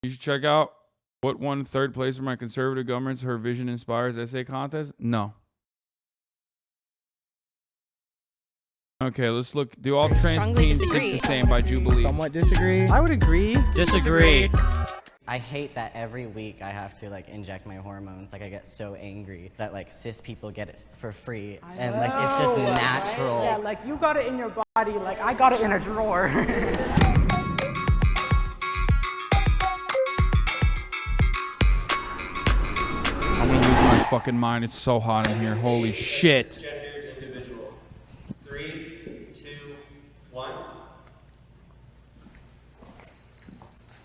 You should check out what won third place for my conservative government's Her Vision Inspires essay contest. No. Okay, let's look. Do all trans teens think the same by Jubilee? Somewhat disagree. I would agree. Disagree. I hate that every week I have to like inject my hormones. Like I get so angry that like cis people get it for free, and like it's just natural. Yeah, like you got it in your body, like I got it in a drawer. I'm gonna lose my fucking mind. It's so hot in here. Holy shit. Cisgendered individual. 3, 2, 1.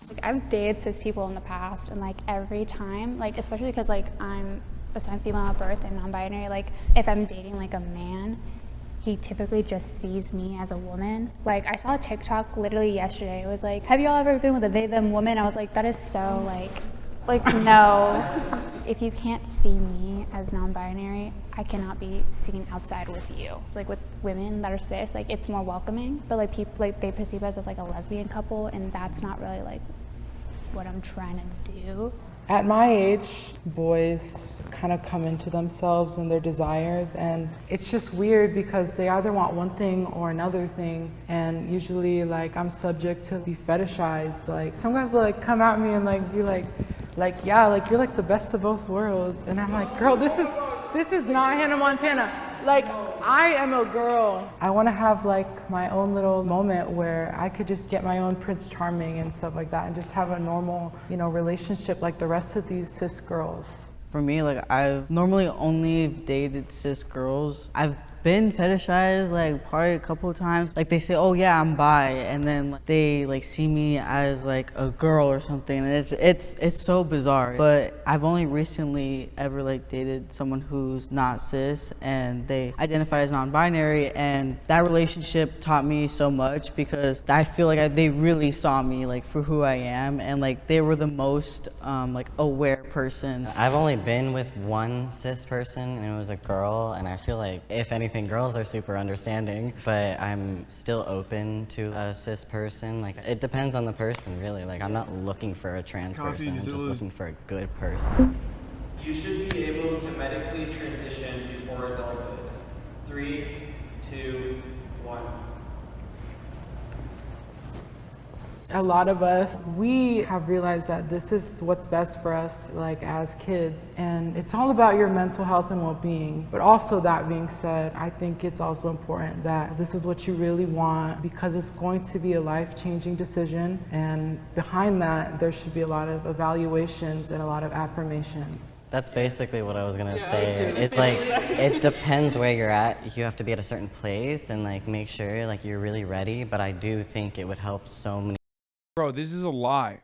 Like, I've dated cis people in the past, and like every time, like especially because like I'm a female at birth and non-binary, like if I'm dating like a man, he typically just sees me as a woman. Like I saw a TikTok literally yesterday. It was like, have y'all ever been with a they them woman? I was like, that is so like no. If you can't see me as non-binary, I cannot be seen outside with you. Like with women that are cis, like it's more welcoming, but like people, like they perceive us as like a lesbian couple, and that's not really like what I'm trying to do. At my age, boys kind of come into themselves and their desires, and it's just weird because they either want one thing or another thing, and usually like I'm subject to be fetishized. Like some guys will like come at me and like be like yeah, like you're like the best of both worlds, and I'm like, girl, this is not Hannah Montana. Like I am a girl. I want to have like my own little moment where I could just get my own Prince Charming and stuff like that, and just have a normal, you know, relationship like the rest of these cis girls. For me, like I've normally only dated cis girls. I've been fetishized like probably a couple of times. Like they say, oh yeah, I'm bi, and then like, they like see me as like a girl or something, and it's so bizarre. But I've only recently ever like dated someone who's not cis, and they identify as non-binary, and that relationship taught me so much because I feel like they really saw me like for who I am, and like they were the most like aware person. I've only been with one cis person, and it was a girl, and I feel like if anything, girls are super understanding, but I'm still open to a cis person. Like it depends on the person, really. Like I'm not looking for a trans person, I'm just looking for a good person. You should be able to medically transition before adulthood. 3, 2, 1. A lot of us, we have realized that this is what's best for us, like as kids, and it's all about your mental health and well-being. But also, that being said, I think it's also important that this is what you really want, because it's going to be a life-changing decision, and behind that, there should be a lot of evaluations and a lot of affirmations. That's basically what I was gonna say. It's like, it depends where you're at. You have to be at a certain place and like make sure like you're really ready, but I do think it would help so many. Bro, this is a lie.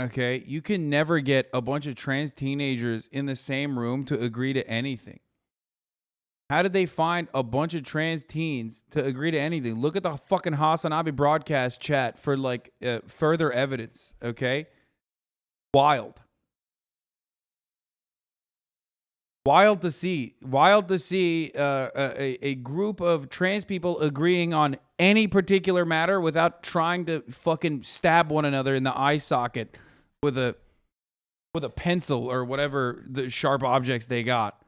Okay? You can never get a bunch of trans teenagers in the same room to agree to anything. How did they find a bunch of trans teens to agree to anything? Look at the fucking HasanAbi broadcast chat for like further evidence, okay? Wild. Wild to see a group of trans people agreeing on any particular matter without trying to fucking stab one another in the eye socket with a pencil or whatever the sharp objects they got.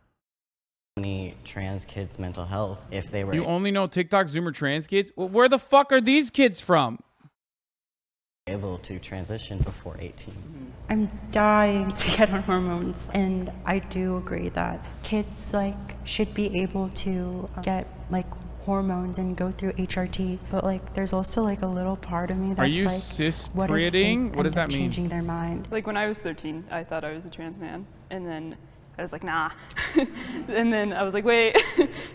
Many trans kids' mental health if they were. You only know TikTok Zoomer trans kids? Well, where the fuck are these kids from? Able to transition before 18. I'm dying to get on hormones, and I do agree that kids like should be able to get like hormones and go through HRT, but like there's also like a little part of me that's are you like, what if they what does end that up mean? changing their mind? Like when I was 13, I thought I was a trans man, and then I was like, nah. And then I was like, wait.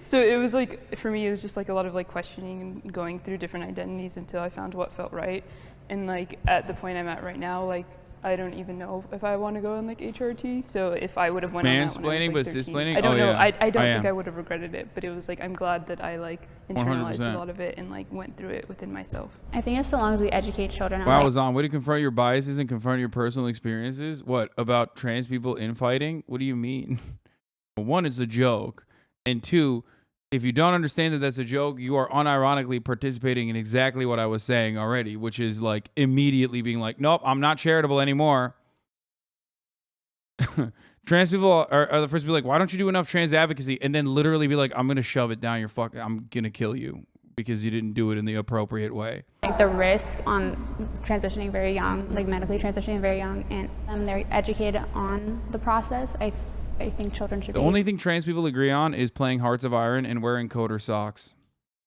So it was like, for me, it was just like a lot of like questioning and going through different identities until I found what felt right. And like at the point I'm at right now, like I don't even know if I want to go on like HRT. So if I would have went on that when I was, like, 13, cisplaining? I don't know. Yeah. I don't think I would have regretted it, but it was like I'm glad that I like internalized 100%. a lot of it and like went through it within myself. I think as long as we educate children. Wow, Hasan, way to confront your biases and confront your personal experiences. What about trans people infighting? What do you mean? One, it's a joke, and two, If you don't understand that that's a joke, you are unironically participating in exactly what I was saying already, which is like immediately being like, nope, I'm not charitable anymore. Trans people are the first to be like, why don't you do enough trans advocacy? And then literally be like, I'm going to shove it down your I'm going to kill you because you didn't do it in the appropriate way. Like the risk on transitioning very young, like medically transitioning very young, and they're educated on the process. I think children should The only thing trans people agree on is playing Hearts of Iron and wearing coat or socks.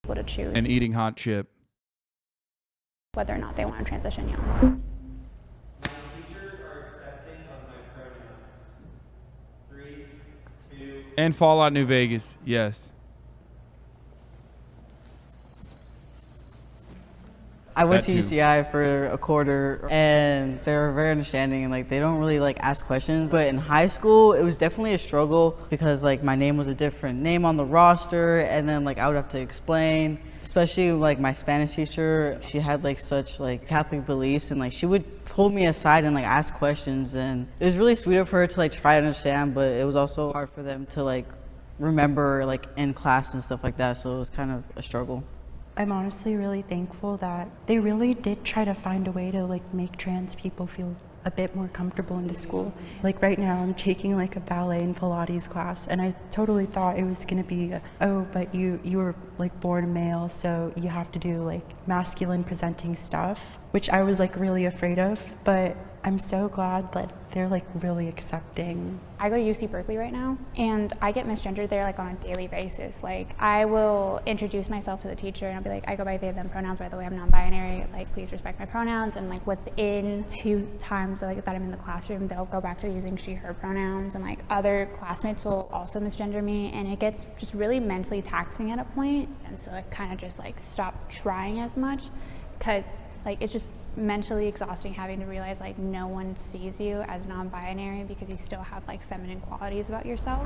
Able to choose. And eating hot chip. Whether or not they want to transition young. My teachers are accepting of my pronouns. 3, 2. And Fallout New Vegas, yes. I went to UCI for a quarter and they were very understanding and like they don't really like ask questions. But in high school, it was definitely a struggle because like my name was a different name on the roster and then like I would have to explain, especially like my Spanish teacher, she had like such like Catholic beliefs and like she would pull me aside and like ask questions and it was really sweet of her to like try to understand, but it was also hard for them to like remember like in class and stuff like that. So it was kind of a struggle. I'm honestly really thankful that they really did try to find a way to like make trans people feel a bit more comfortable in the school. Like right now I'm taking like a ballet and Pilates class and I totally thought it was gonna be, oh, but you were like born male, so you have to do like masculine presenting stuff, which I was like really afraid of, but I'm so glad that they're like really accepting. I go to UC Berkeley right now and I get misgendered there like on a daily basis. Like I will introduce myself to the teacher and I'll be like, I go by they, them pronouns, by the way, I'm non-binary, like please respect my pronouns. And like within 2 times like that I'm in the classroom, they'll go back to using she, her pronouns, and like other classmates will also misgender me and it gets just really mentally taxing at a point. And so I kind of just like stopped trying as much because like it's just mentally exhausting having to realize like no one sees you as non-binary because you still have like feminine qualities about yourself.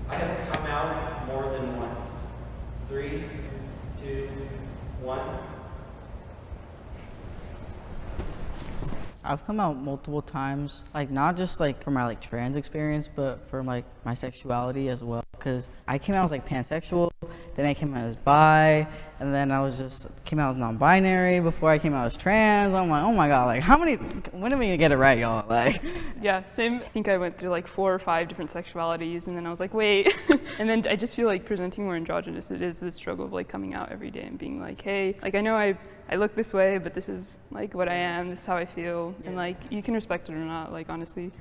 I have come out more than once. 3, 2, 1. I've come out multiple times, like not just like for my like trans experience, but for like my sexuality as well. Because I came out as like pansexual, then I came out as bi, and then I came out as non-binary before I came out as trans. I'm like, oh my god, like when are we gonna get it right, y'all? Like, yeah, same. I think I went through like 4 or 5 different sexualities, and then I was like, wait. And then I just feel like presenting more androgynous. It is this struggle of like coming out every day and being like, hey, like I know I look this way, but this is like what I am. This is how I feel, and like you can respect it or not. Like honestly,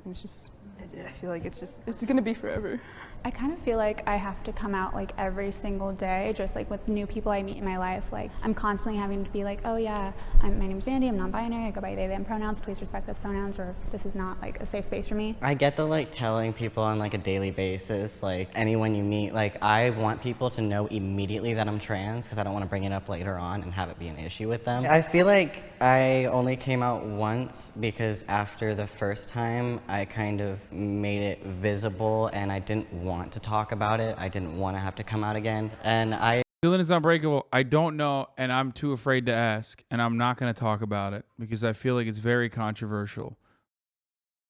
it's just. I feel like it's gonna be forever. I kind of feel like I have to come out like every single day, just like with new people I meet in my life. Like I'm constantly having to be like, oh yeah, my name is Mandy, I'm non-binary, I go by they, them pronouns, please respect those pronouns, or this is not like a safe space for me. I get the like telling people on like a daily basis, like anyone you meet, like I want people to know immediately that I'm trans because I don't want to bring it up later on and have it be an issue with them. I feel like I only came out once because after the first time I kind of made it visible and I didn't want to talk about it. I didn't want to have to come out again. And Feeling is unbreakable. I don't know, and I'm too afraid to ask, and I'm not going to talk about it because I feel like it's very controversial.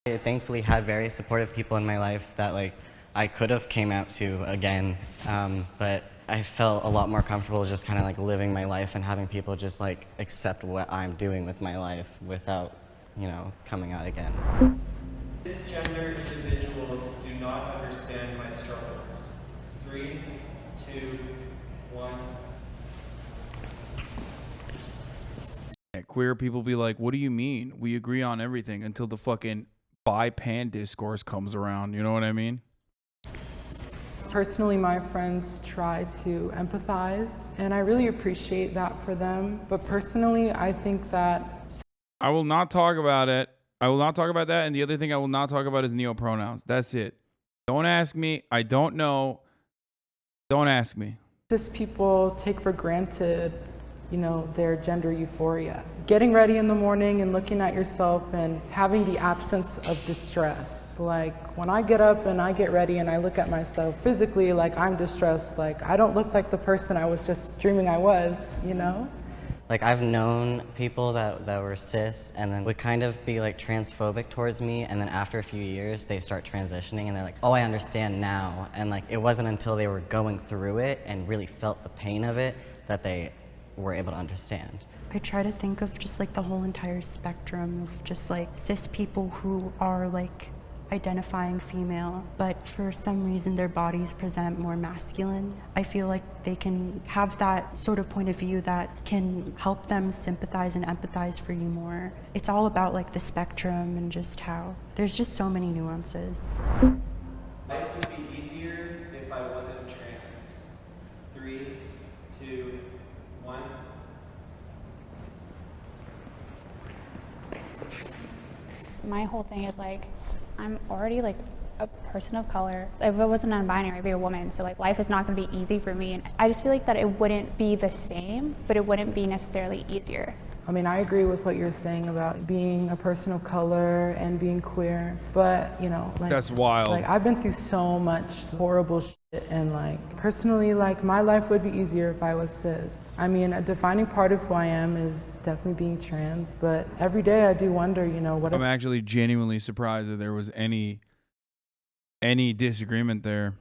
I thankfully had very supportive people in my life that like I could have came out to again, but I felt a lot more comfortable just kind of like living my life and having people just like accept what I'm doing with my life without, you know, coming out again. Cisgender individuals do not understand my struggles. 3, 2, 1. Queer people be like, what do you mean? We agree on everything until the fucking bi-pan discourse comes around. You know what I mean? Personally, my friends try to empathize, and I really appreciate that for them. But personally, I think that I will not talk about it. I will not talk about that. And the other thing I will not talk about is neopronouns. That's it. Don't ask me. I don't know. Don't ask me. cis people take for granted, you know, their gender euphoria. Getting ready in the morning and looking at yourself and having the absence of distress. Like when I get up and I get ready and I look at myself physically, like I'm distressed. Like I don't look like the person I was just dreaming I was, you know? Like I've known people that were cis and then would kind of be like transphobic towards me, and then after a few years they start transitioning and they're like, oh, I understand now. And like it wasn't until they were going through it and really felt the pain of it that they were able to understand. I try to think of just like the whole entire spectrum of just like cis people who are like identifying female, but for some reason their bodies present more masculine. I feel like they can have that sort of point of view that can help them sympathize and empathize for you more. It's all about like the spectrum and just how there's just so many nuances. Life would be easier if I wasn't trans. 3, 2, 1. My whole thing is like, I'm already like a person of color. If I wasn't non-binary, I'd be a woman. So like life is not going to be easy for me. And I just feel like that it wouldn't be the same, but it wouldn't be necessarily easier. I mean, I agree with what you're saying about being a person of color and being queer, but you know, like That's wild. Like I've been through so much horrible shit, and like personally, like my life would be easier if I was cis. I mean, a defining part of who I am is definitely being trans, but every day I do wonder, you know, what I'm actually genuinely surprised that there was any disagreement there.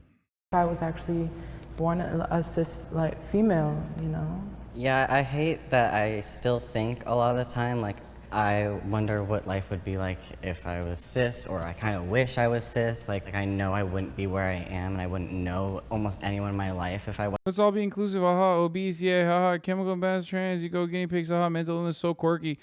if I was actually born a cis like female, you know? Yeah, I hate that I still think a lot of the time, like, I wonder what life would be like if I was cis, or I kind of wish I was cis. Like, I know I wouldn't be where I am, and I wouldn't know almost anyone in my life if I was. Let's all be inclusive. Haha, obese, yeah, haha, chemical imbalance, trans, you go guinea pigs, haha, mental illness, so quirky.